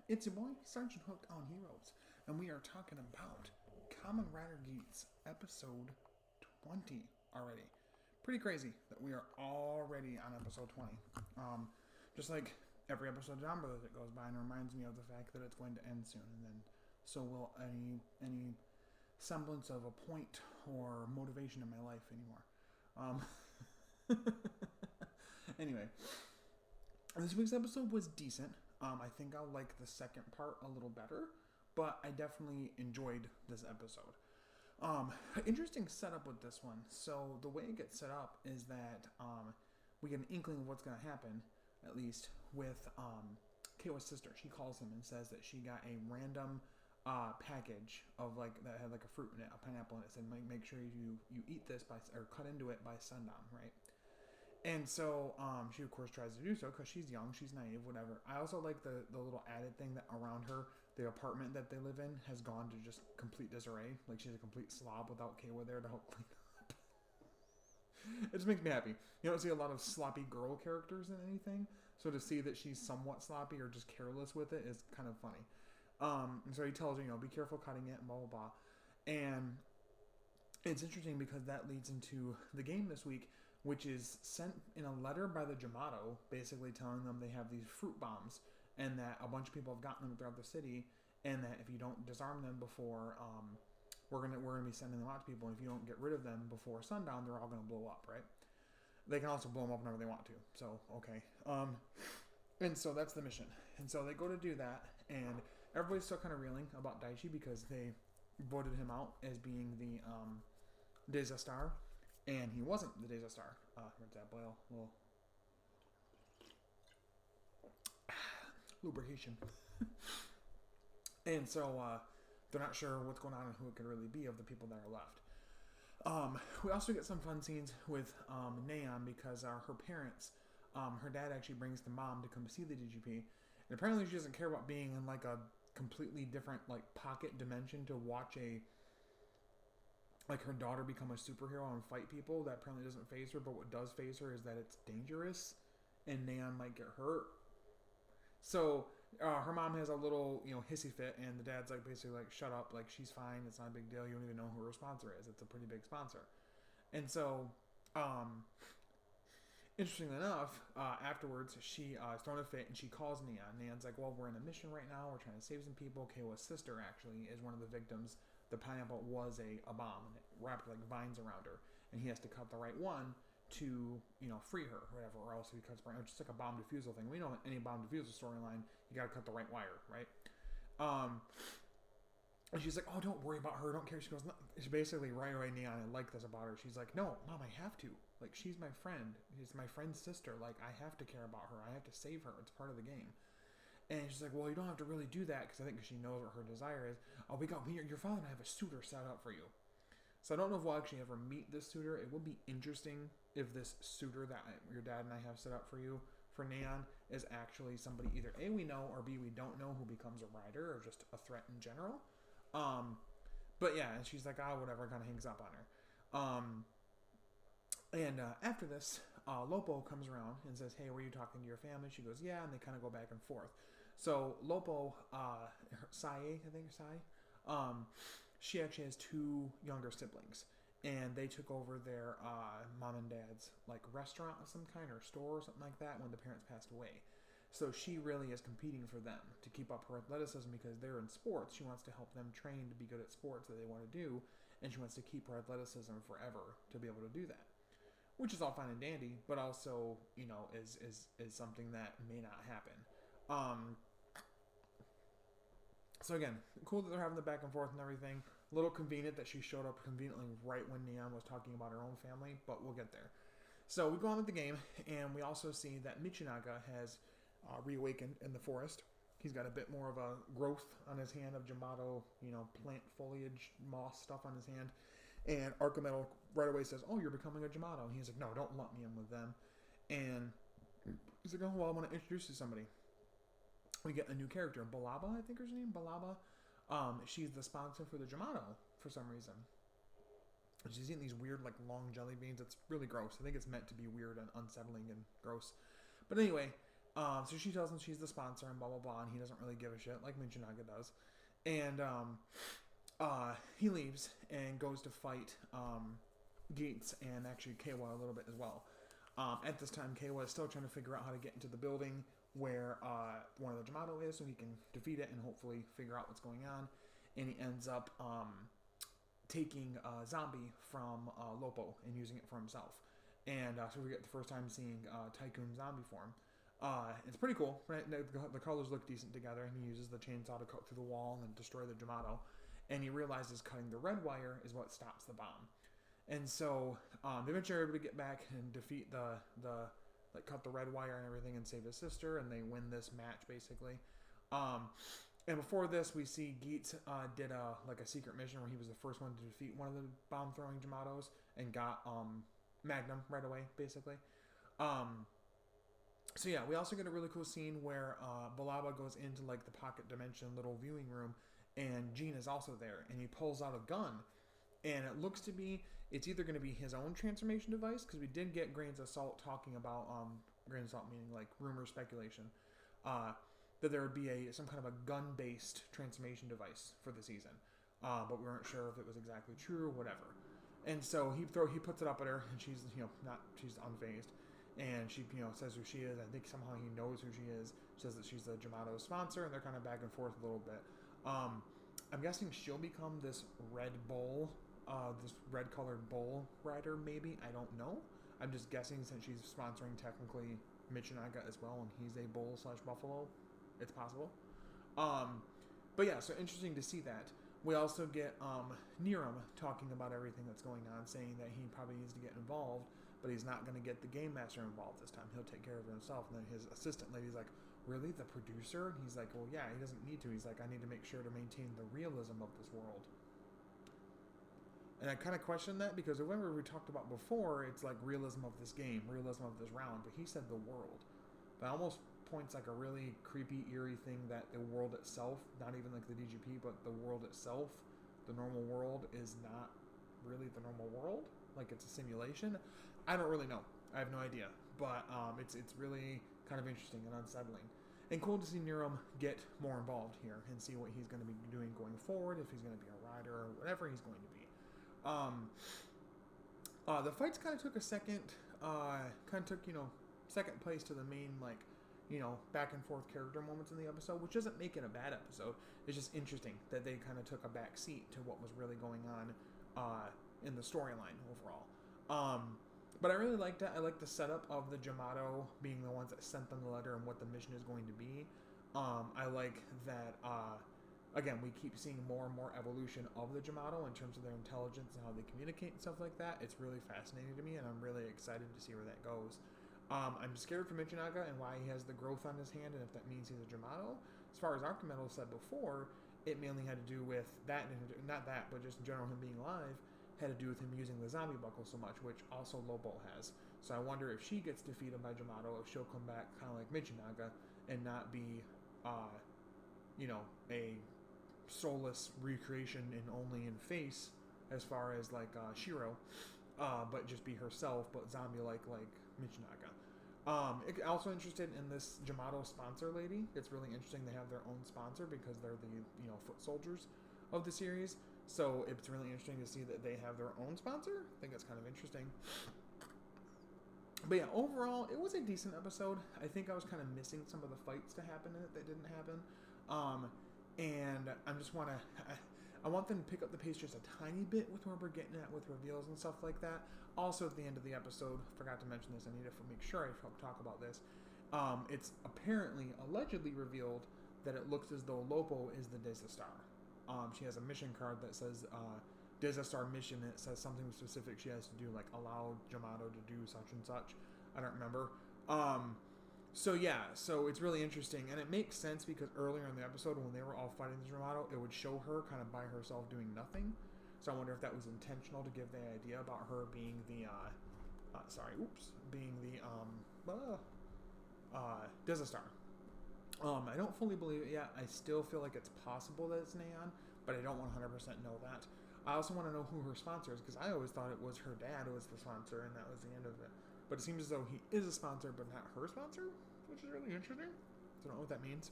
It's your boy, Sergeant Hooked on Heroes, and we are talking about Kamen Rider Geats, episode 20 already. Pretty crazy that we are already on episode 20. Just like every episode of John Brothers that goes by and reminds me of the fact that it's going to end soon, and then so will any semblance of a point or motivation in my life anymore. Um, anyway, this week's episode was decent. I think I'll like the second part a little better, but I definitely enjoyed this episode. Interesting setup with this one. So the way it gets set up is that we get an inkling of what's going to happen, at least with Kayla's sister. She calls him and says that she got a random package of that had like a fruit in it, a pineapple in it. Said make sure you eat this or cut into it by sundown, right? And so she, of course, tries to do so because she's young, she's naive, whatever. I also like the little added thing that around her, the apartment that they live in has gone to just complete disarray. Like, she's a complete slob without Kayla there to help clean up. It just makes me happy. You don't see a lot of sloppy girl characters in anything, so to see that she's somewhat sloppy or just careless with it is kind of funny. And so he tells her, be careful cutting it and blah, blah, blah. And it's interesting because that leads into the game this week, which is sent in a letter by the Jamato, basically telling them they have these fruit bombs and that a bunch of people have gotten them throughout the city, and that if you don't disarm them before, we're gonna be sending them out to people, and if you don't get rid of them before sundown, they're all gonna blow up, right? They can also blow them up whenever they want to. So okay, and so that's the mission. And so they go to do that, and everybody's still kind of reeling about Daichi because they voted him out as being the Desastar. And he wasn't the Days of Star. Where's that boil? Little lubrication. And so they're not sure what's going on and who it could really be of the people that are left. We also get some fun scenes with Neon because her parents, her dad actually brings the mom to come see the DGP. And apparently she doesn't care about being in like a completely different like pocket dimension to watch her daughter become a superhero and fight people. That apparently doesn't faze her, but what does faze her is that it's dangerous and Neon might get hurt. So her mom has a little hissy fit, and the dad's like basically like, shut up, like she's fine, it's not a big deal, you don't even know who her sponsor is, it's a pretty big sponsor. And so interestingly enough, afterwards she is throwing a fit and she calls Neon. Neon's like, well, we're in a mission right now, we're trying to save some people. Kayla's sister actually is one of the victims. The pineapple was a bomb, and it wrapped like vines around her, and he has to cut the right one to free her or whatever, or else if he cuts the right, it's just like a bomb defusal thing. We know any bomb defusal storyline, you got to cut the right wire, right? And she's like, oh, don't worry about her, don't care. She goes, no. She basically right away, Neon, I like this about her. She's like, no, Mom, I have to. Like, she's my friend. She's my friend's sister. Like, I have to care about her. I have to save her. It's part of the game. And she's like, well, you don't have to really do that, because I think she knows what her desire is. Oh, your father and I have a suitor set up for you. So I don't know if we'll actually ever meet this suitor. It would be interesting if this suitor that your dad and I have set up for you, for Neon, is actually somebody either A, we know, or B, we don't know, who becomes a rider or just a threat in general. But yeah, and she's like, whatever, kind of hangs up on her. And after this, Lopo comes around and says, hey, were you talking to your family? She goes, yeah, and they kind of go back and forth. So Lopo, Sai, I think, she actually has two younger siblings, and they took over their mom and dad's like restaurant of some kind or store or something like that when the parents passed away. So she really is competing for them to keep up her athleticism because they're in sports. She wants to help them train to be good at sports that they want to do, and she wants to keep her athleticism forever to be able to do that. Which is all fine and dandy, but also, is something that may not happen. So again, cool that they're having the back and forth and everything. A little convenient that she showed up conveniently right when Neon was talking about her own family, but we'll get there. So we go on with the game, and we also see that Michinaga has reawakened in the forest. He's got a bit more of a growth on his hand of Jamato, plant foliage, moss stuff on his hand. And Archimetal right away says, oh, you're becoming a Jamato. And he's like, no, don't lump me in with them. And he's like, oh, well, I want to introduce you to somebody. We get a new character, Balaba, I think her name, Balaba. She's the sponsor for the Jamato for some reason. She's eating these weird, like, long jelly beans. It's really gross. I think it's meant to be weird and unsettling and gross. But anyway, So she tells him she's the sponsor and blah blah blah, and he doesn't really give a shit like Michinaga does. And he leaves and goes to fight Geats and actually Keiwa a little bit as well. At this time, Keiwa is still trying to figure out how to get into the building where one of the Jamato is, so he can defeat it and hopefully figure out what's going on. And he ends up taking a zombie from Lopo and using it for himself. And so we get the first time seeing Tycoon zombie form. It's pretty cool. Right? The colors look decent together, and he uses the chainsaw to cut through the wall and destroy the Jamato. And he realizes cutting the red wire is what stops the bomb. And so they eventually are able to get back and defeat the like cut the red wire and everything and save his sister, and they win this match basically. And before this, we see Geats did a secret mission where he was the first one to defeat one of the bomb throwing Jamatos and got Magnum right away basically. So yeah, we also get a really cool scene where Balaba goes into like the pocket dimension little viewing room, and Gene is also there, and he pulls out a gun, and it looks to be it's either going to be his own transformation device, because we did get Grains of Salt talking about Grains of Salt meaning like rumor speculation that there would be some kind of a gun-based transformation device for the season, but we weren't sure if it was exactly true or whatever. And so he puts it up at her, and she's she's unfazed. And she, says who she is. I think somehow he knows who she is. She says that she's the Jamato sponsor, and they're kind of back and forth a little bit. I'm guessing she'll become this red bull, this red-colored bull rider, maybe. I don't know. I'm just guessing since she's sponsoring technically Michinaga as well, and he's a bull/buffalo. It's possible. But yeah, so interesting to see that. We also get Niram talking about everything that's going on, saying that he probably needs to get involved, but he's not going to get the game master involved this time. He'll take care of it himself. And then his assistant lady's like, really? The producer? And he's like, well, yeah, he doesn't need to. He's like, I need to make sure to maintain the realism of this world. And I kind of question that, because remember we talked about before, it's like realism of this game, realism of this round, but he said the world. That almost points like a really creepy, eerie thing that the world itself, not even like the DGP, but the world itself, the normal world, is not really the normal world. Like it's a simulation. I don't really know. I have no idea. But it's really kind of interesting and unsettling. And cool to see Niram get more involved here and see what he's going to be doing going forward, if he's going to be a rider or whatever he's going to be. The fights kind of took a second, second place to the main, back and forth character moments in the episode, which doesn't make it a bad episode. It's just interesting that they kind of took a back seat to what was really going on in the storyline overall. But I really liked it. I like the setup of the Jamato being the ones that sent them the letter and what the mission is going to be. I like that, again, we keep seeing more and more evolution of the Jamato in terms of their intelligence and how they communicate and stuff like that. It's really fascinating to me, and I'm really excited to see where that goes. I'm scared for Michinaga and why he has the growth on his hand, and if that means he's a Jamato. As far as Archimedes said before, it mainly had to do with that, not that, but just in general him being alive, had to do with him using the zombie buckle so much, which also Lobo has. So I wonder if she gets defeated by Jamato, if she'll come back kind of like Michinaga and not be, a soulless recreation and only in face as far as like Shiro, but just be herself, but zombie-like like Michinaga. Also interested in this Jamato sponsor lady. It's really interesting they have their own sponsor because they're the foot soldiers of the series. So it's really interesting to see that they have their own sponsor. I think that's kind of interesting. But yeah, overall, it was a decent episode. I think I was kind of missing some of the fights to happen in it that didn't happen. And I just want to... I want them to pick up the pace just a tiny bit with where we're getting at with reveals and stuff like that. Also, at the end of the episode, forgot to mention this. I need to make sure I talk about this. It's allegedly revealed that it looks as though Lopo is the Desastar. She has a mission card that says Desastar mission. It says something specific she has to do, like allow Jamato to do such and such. I don't remember. So it's really interesting, and it makes sense because earlier in the episode when they were all fighting the Jamato, it would show her kind of by herself doing nothing. So I wonder if that was intentional to give the idea about her being the Desastar. I don't fully believe it yet. I still feel like it's possible that it's Neon, but I don't 100% know that. I also want to know who her sponsor is, because I always thought it was her dad who was the sponsor, and that was the end of it. But it seems as though he is a sponsor, but not her sponsor, for which is really interesting. I don't know what that means.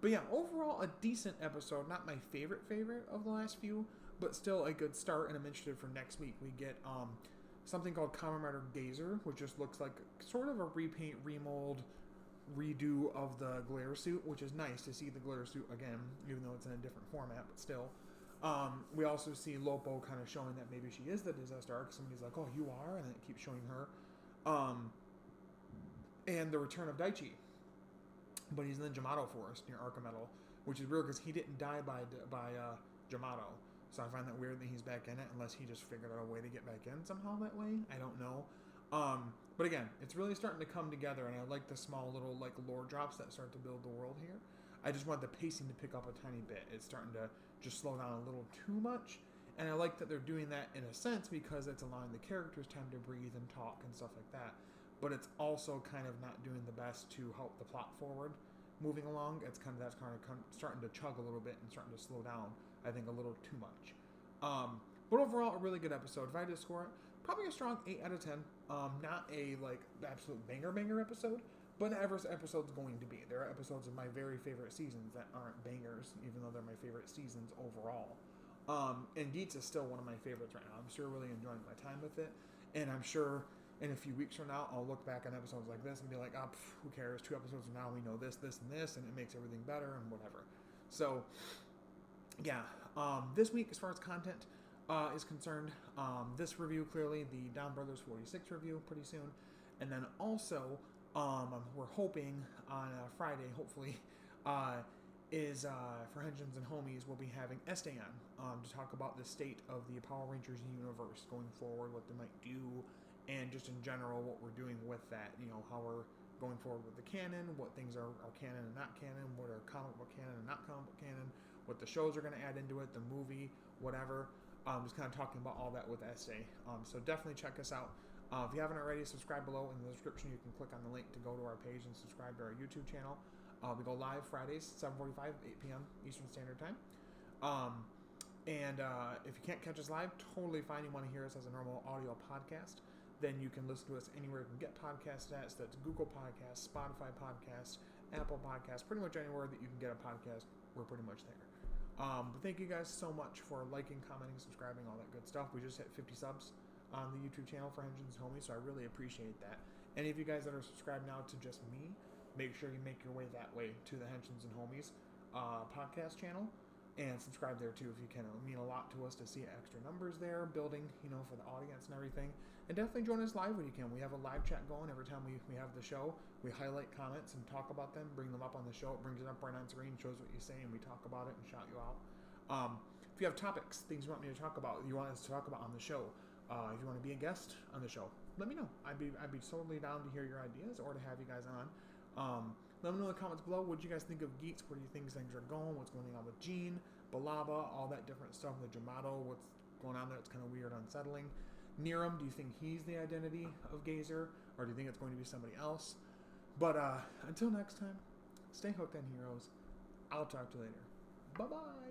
But yeah, overall, a decent episode. Not my favorite of the last few, but still a good start, and I'm interested for next week. We get something called Kamen Rider Gazer, which just looks like sort of a repaint, remold, redo of the glare suit, which is nice to see the glare suit again, even though it's in a different format, but still. We also see Lopo kind of showing that maybe she is the Disaster Arc. Somebody's like, oh, you are? And then it keeps showing her. And the return of Daichi. But he's in the Jamato Forest near Archimetal, which is weird because he didn't die by Jamato. So I find that weird that he's back in it, unless he just figured out a way to get back in somehow that way. I don't know. But again, it's really starting to come together, and I like the small little like lore drops that start to build the world here. I just want the pacing to pick up a tiny bit. It's starting to just slow down a little too much, and I like that they're doing that in a sense because it's allowing the characters time to breathe and talk and stuff like that. But it's also kind of not doing the best to help the plot forward moving along. It's kind of starting to chug a little bit and starting to slow down, I think, a little too much. But overall, a really good episode. If I had to score it, probably a strong 8 out of 10. Not a like absolute banger episode, but every episode's going to be. There are episodes of my very favorite seasons that aren't bangers, even though they're my favorite seasons overall. And Geats is still one of my favorites right now. I'm still really enjoying my time with it, and I'm sure in a few weeks from now, I'll look back on episodes like this and be like, who cares? 2 episodes from now, we know this, and this, and it makes everything better and whatever. So, yeah. This week, as far as content is concerned, this review, clearly, the Down Brothers 46 review pretty soon. And then also, we're hoping on Friday, hopefully, is for Henshins and Homies, we'll be having Este on to talk about the state of the Power Rangers universe going forward, what they might do, and just in general, what we're doing with that, how we're going forward with the canon, what things are canon and not canon, what are comic book canon and not comic book canon, what the shows are going to add into it, the movie, whatever. Just kind of talking about all that with Este. So definitely check us out. If you haven't already, subscribe below in the description. You can click on the link to go to our page and subscribe to our YouTube channel. We go live Fridays, 7:45, 8 p.m. Eastern Standard Time. And if you can't catch us live, totally fine. You want to hear us as a normal audio podcast, then you can listen to us anywhere you can get podcasts at. So that's Google Podcasts, Spotify Podcasts, Apple Podcasts, pretty much anywhere that you can get a podcast, we're pretty much there. But thank you guys so much for liking, commenting, subscribing, all that good stuff. We just hit 50 subs on the YouTube channel for Henshins Homies, so I really appreciate that. Any of you guys that are subscribed now to just me, make sure you make your way that way to the Henshins and Homies podcast channel. And subscribe there too if you can. It would mean a lot to us to see extra numbers there, building, for the audience and everything. And definitely join us live when you can. We have a live chat going every time we have the show. We highlight comments and talk about them, bring them up on the show. It brings it up right on screen, shows what you say, and we talk about it and shout you out. If you have topics, things you want me to talk about, you want us to talk about on the show, if you want to be a guest on the show, let me know. I'd be totally down to hear your ideas or to have you guys on. Let me know in the comments below. What do you guys think of Geats? Where do you think things are going? What's going on with Gene, Balaba, all that different stuff. The Jamato, what's going on there? It's kind of weird, unsettling. Niram, do you think he's the identity of Gazer? Or do you think it's going to be somebody else? But until next time, stay hooked on heroes. I'll talk to you later. Bye-bye.